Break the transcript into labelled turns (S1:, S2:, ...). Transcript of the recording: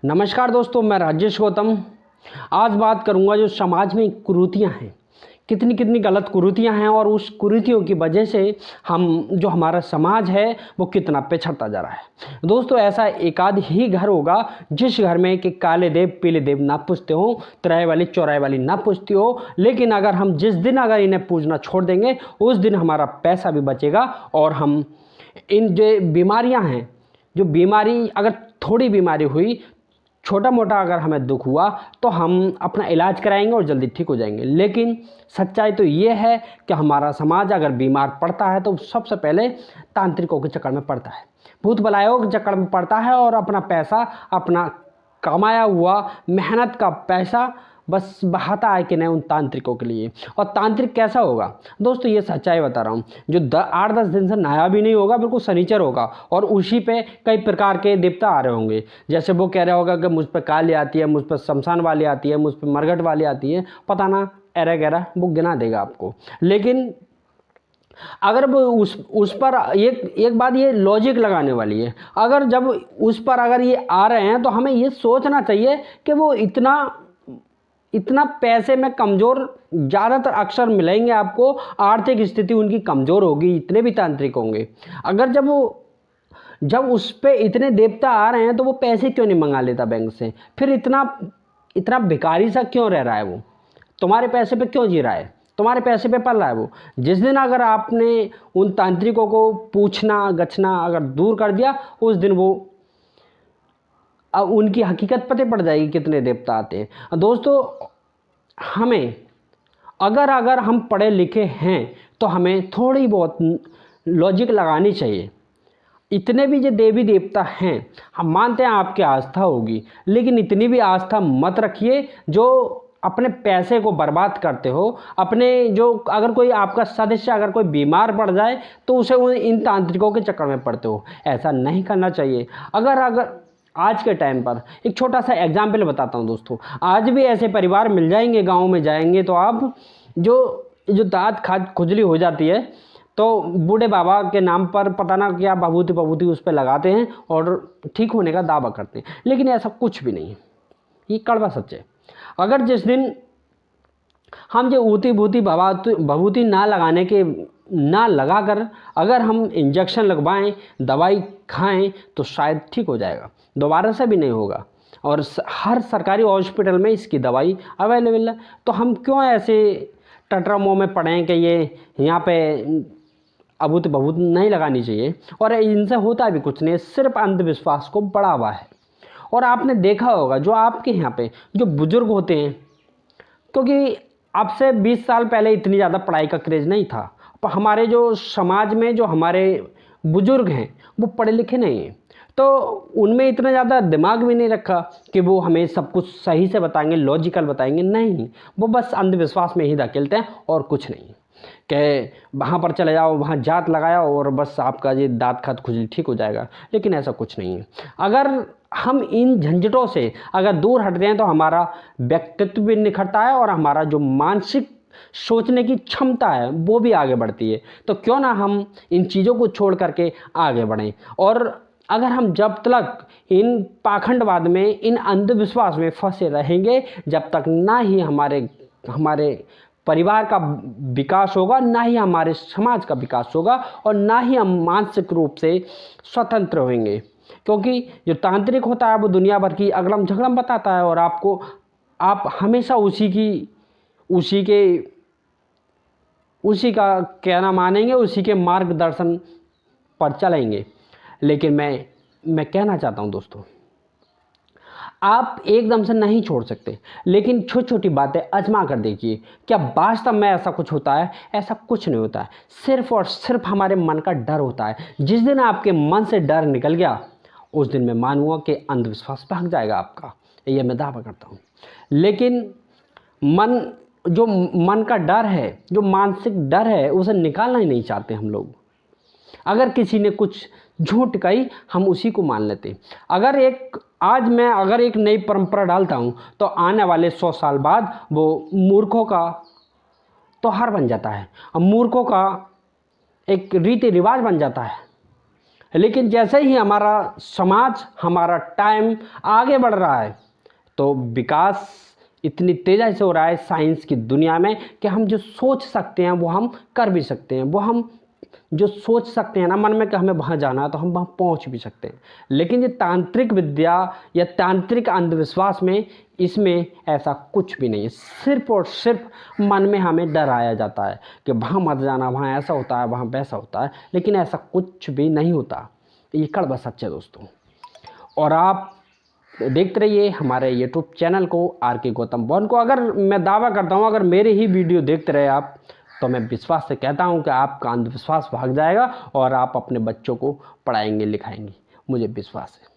S1: नमस्कार दोस्तों, मैं राजेश गौतम। आज बात करूंगा जो समाज में कुरीतियां हैं, कितनी कितनी गलत कुरीतियां हैं और उस कुरीतियों की वजह से हमारा समाज है वो कितना पिछड़ता जा रहा है। दोस्तों, ऐसा एक आध ही घर होगा जिस घर में कि काले देव पीले देव ना पूजते हो, तिराए वाली चौराहे वाली ना पूजती हो। लेकिन अगर हम जिस दिन अगर इन्हें पूजना छोड़ देंगे उस दिन हमारा पैसा भी बचेगा और हम इन जो बीमारियां हैं, जो बीमारी अगर थोड़ी बीमारी हुई, छोटा मोटा अगर हमें दुख हुआ तो हम अपना इलाज कराएंगे और जल्दी ठीक हो जाएंगे। लेकिन सच्चाई तो ये है कि हमारा समाज अगर बीमार पड़ता है तो सबसे पहले तांत्रिकों के चक्कर में पड़ता है, भूत बलायों के चक्कर में पड़ता है और अपना पैसा, अपना कमाया हुआ मेहनत का पैसा बस बहाता है कि नहीं उन तांत्रिकों के लिए। और तांत्रिक कैसा होगा दोस्तों, ये सच्चाई बता रहा हूँ, जो 8-10 दिन से नया भी नहीं होगा, बिल्कुल शनिचर होगा और उसी पे कई प्रकार के देवता आ रहे होंगे। जैसे वो कह रहा होगा कि मुझ पर काली आती है, मुझ पर शमशान वाली आती है, मुझ पर मरघट वाली आती है, पता ना एरा गैरा वो गिना देगा आपको। लेकिन अगर वो उस पर एक बात ये लॉजिक लगाने वाली है, अगर जब उस पर अगर ये आ रहे हैं तो हमें ये सोचना चाहिए कि वो इतना पैसे में कमज़ोर ज़्यादातर अक्सर मिलेंगे आपको, आर्थिक स्थिति उनकी कमज़ोर होगी, इतने भी तांत्रिक होंगे। अगर जब उस पे इतने देवता आ रहे हैं तो वो पैसे क्यों नहीं मंगा लेता बैंक से? फिर इतना भिखारी सा क्यों रह रहा है? वो तुम्हारे पैसे पे क्यों जी रहा है? तुम्हारे पैसे पे पल रहा है वो। जिस दिन अगर आपने उन तांत्रिकों को पूछना गछना अगर दूर कर दिया, उस दिन वो अब उनकी हकीकत पता पड़ जाएगी कितने देवता आते हैं। दोस्तों, हमें अगर हम पढ़े लिखे हैं तो हमें थोड़ी बहुत लॉजिक लगानी चाहिए। इतने भी जो देवी देवता हैं, हम मानते हैं आपकी आस्था होगी, लेकिन इतनी भी आस्था मत रखिए जो अपने पैसे को बर्बाद करते हो। अपने जो अगर कोई आपका सदस्य अगर कोई बीमार पड़ जाए तो उसे इन तांत्रिकों के चक्कर में पड़ते हो, ऐसा नहीं करना चाहिए। अगर आज के टाइम पर एक छोटा सा एग्जाम्पल बताता हूँ दोस्तों, आज भी ऐसे परिवार मिल जाएंगे, गांव में जाएंगे तो आप जो दांत खाद खुजली हो जाती है तो बूढ़े बाबा के नाम पर पता ना क्या बबूती उस पर लगाते हैं और ठीक होने का दावा करते हैं, लेकिन ऐसा कुछ भी नहीं है। ये कड़वा सच है। अगर जिस दिन हम जो ऊती भूती भभूति ना लगाकर अगर हम इंजेक्शन लगवाएं, दवाई खाएं तो शायद ठीक हो जाएगा, दोबारा से भी नहीं होगा। और हर सरकारी हॉस्पिटल में इसकी दवाई अवेलेबल है। तो हम क्यों ऐसे टटरमों में पड़ें कि ये यहाँ पे अभूत भभूत नहीं लगानी चाहिए। और इनसे होता भी कुछ नहीं, सिर्फ अंधविश्वास को बढ़ावा है। और आपने देखा होगा जो आपके यहाँ पे जो बुजुर्ग होते हैं, क्योंकि अब से 20 साल पहले इतनी ज़्यादा पढ़ाई का क्रेज़ नहीं था, पर हमारे जो समाज में जो हमारे बुजुर्ग हैं वो पढ़े लिखे नहीं हैं, तो उनमें इतना ज़्यादा दिमाग भी नहीं रखा कि वो हमें सब कुछ सही से बताएंगे, लॉजिकल बताएंगे। नहीं, वो बस अंधविश्वास में ही धकेलते हैं और कुछ नहीं कि वहाँ पर चले जाओ, वहाँ जात लगाया और बस आपका ये दांत खाद खुजली ठीक हो जाएगा। लेकिन ऐसा कुछ नहीं है। अगर हम इन झंझटों से अगर दूर हटते हैं तो हमारा व्यक्तित्व भी निखरता है और हमारा जो मानसिक सोचने की क्षमता है वो भी आगे बढ़ती है। तो क्यों ना हम इन चीज़ों को छोड़ करके आगे बढ़ें। और अगर हम जब तक इन पाखंडवाद में, इन अंधविश्वास में फंसे रहेंगे, जब तक ना ही हमारे परिवार का विकास होगा, ना ही हमारे समाज का विकास होगा और ना ही हम मानसिक रूप से स्वतंत्र होंगे। क्योंकि जो तांत्रिक होता है वो दुनिया भर की अगड़म झगड़म बताता है और आप हमेशा उसी का कहना मानेंगे, उसी के मार्गदर्शन पर चलेंगे। लेकिन मैं कहना चाहता हूं दोस्तों, आप एकदम से नहीं छोड़ सकते, लेकिन छोटी छोटी बातें आजमा कर देखिए। क्या वास्तव में ऐसा कुछ होता है? ऐसा कुछ नहीं होता है, सिर्फ और सिर्फ हमारे मन का डर होता है। जिस दिन आपके मन से डर निकल गया उस दिन मैं मानूंगा कि अंधविश्वास भाग जाएगा आपका, ये मैं दावा करता हूँ। लेकिन मन का डर है, जो मानसिक डर है, उसे निकालना ही नहीं चाहते हम लोग। अगर किसी ने कुछ झूठ कही हम उसी को मान लेते। आज मैं अगर एक नई परंपरा डालता हूँ तो आने वाले 100 साल बाद वो मूर्खों का त्योहार बन जाता है, मूर्खों का एक रीति रिवाज बन जाता है। लेकिन जैसे ही हमारा समाज, हमारा टाइम आगे बढ़ रहा है, तो विकास इतनी तेज़ी से हो रहा है साइंस की दुनिया में कि हम जो सोच सकते हैं वो हम कर भी सकते हैं। वो हम जो सोच सकते हैं ना मन में कि हमें वहाँ जाना है, तो हम वहाँ पहुँच भी सकते हैं। लेकिन ये तांत्रिक विद्या या तांत्रिक अंधविश्वास में, इसमें ऐसा कुछ भी नहीं है। सिर्फ और सिर्फ मन में हमें डराया जाता है कि वहाँ मत जाना, वहाँ ऐसा होता है, वहाँ वैसा होता है, लेकिन ऐसा कुछ भी नहीं होता। ये कड़वा सच है दोस्तों। और आप देखते रहिए हमारे यूट्यूब चैनल को, आर के गौतम बॉन को। अगर मैं दावा करता हूँ, अगर मेरे ही वीडियो देखते रहे आप, तो मैं विश्वास से कहता हूँ कि आपका अंधविश्वास भाग जाएगा और आप अपने बच्चों को पढ़ाएंगे लिखाएंगे, मुझे विश्वास है।